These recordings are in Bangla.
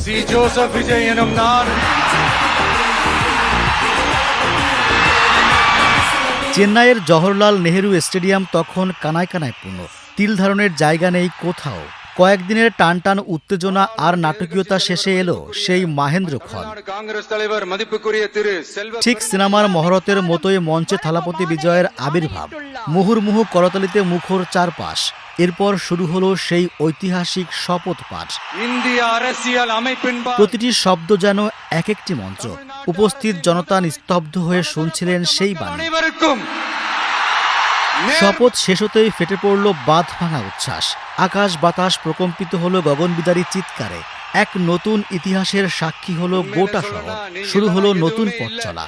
സി ജോസഫ് വിജയ് എന്നും നാൻ চেন্নাইয়ের জওহরলাল নেহেরু স্টেডিয়াম তখন কানায় কানায় পূর্ণ। তিল ধারণের জায়গা নেই কোথাও। কয়েকদিনের টানটান উত্তেজনা আর নাটকীয়তা শেষে এলো সেই মাহেন্দ্রক্ষণ। ঠিক সিনেমার মহরতের মতোই মঞ্চে থালাপতি বিজয়ের আবির্ভাব। মুহুর্মুহু করতালিতে মুখর চারপাশ। এরপর শুরু হলো সেই ঐতিহাসিক শপথ পাঠ। প্রতিটি শব্দ যেন এক একটি মন্ত্র। উপস্থিত জনতা নিস্তব্ধ হয়ে শুনছিলেন সেই বাণী। শপথ শেষ হতেই ফেটে পড়ল বাঁধ ভাঙা উচ্ছ্বাস। আকাশ বাতাস প্রকম্পিত হলো গগনবিদারী চিৎকারে। এক নতুন ইতিহাসের সাক্ষী হলো গোটা শহর। শুরু হলো নতুন পথ চলা।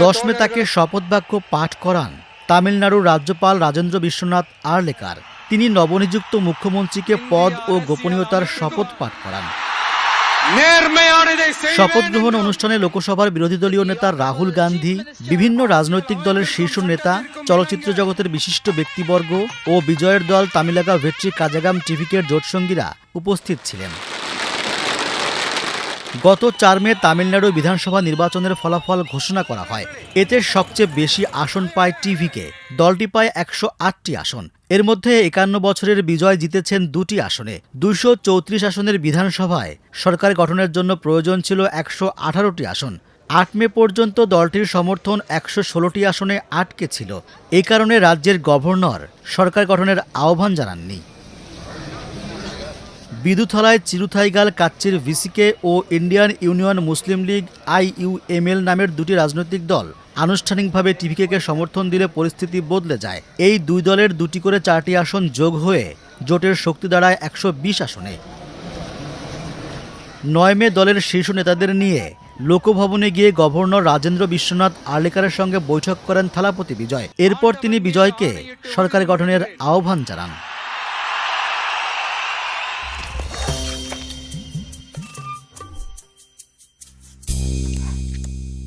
10 মে তাকে শপথ বাক্য পাঠ করান তামিলনাড়ুর রাজ্যপাল রাজেন্দ্র বিশ্বনাথ আর্লেকার। তিনি নবনিযুক্ত মুখ্যমন্ত্রীকে পদ ও গোপনীয়তার শপথ পাঠ করান। শপথ গ্রহণ অনুষ্ঠানে লোকসভার বিরোধী দলীয় নেতা রাহুল গান্ধী, বিভিন্ন রাজনৈতিক দলের শীর্ষ নেতা, চলচ্চিত্র জগতের বিশিষ্ট ব্যক্তিবর্গ ও বিজয়ের দল তামিলাগা ভেট্রি কাজাগাম টিভিকের জোটসঙ্গীরা উপস্থিত ছিলেন। গত 4 মে তামিলনাড়ু বিধানসভা নির্বাচনের ফলাফল ঘোষণা করা হয়। এতে সবচেয়ে বেশি আসন পায় টিভিকে। দলটি পায় 108টি আসন। এর মধ্যে 51 বছরের বিজয় জিতেছেন 2টি আসনে। 234 আসনের বিধানসভায় সরকার গঠনের জন্য প্রয়োজন ছিল 118টি আসন। 8 মে পর্যন্ত দলটির সমর্থন 116টি আসনে আটকে ছিল। এই কারণে রাজ্যের গভর্নর সরকার গঠনের আহ্বান জানাননি। বিদুথলায় চিরুথাইগাল কাচ্চির ভিসিকে ও ইন্ডিয়ান ইউনিয়ন মুসলিম লীগ IUML নামের 2টি রাজনৈতিক দল আনুষ্ঠানিকভাবে টিভিকে সমর্থন দিলে পরিস্থিতি বদলে যায়। এই দুই দলের 2টি করে 4টি আসন যোগ হয়ে জোটের শক্তি দাঁড়ায় 120 আসনে। 9 মে দলের শীর্ষ নেতাদের নিয়ে লোকভবনে গিয়ে গভর্নর রাজেন্দ্র বিশ্বনাথ আর্লেকারের সঙ্গে বৈঠক করেন থালাপতি বিজয়। এরপর তিনি বিজয়কে সরকার গঠনের আহ্বান জানান।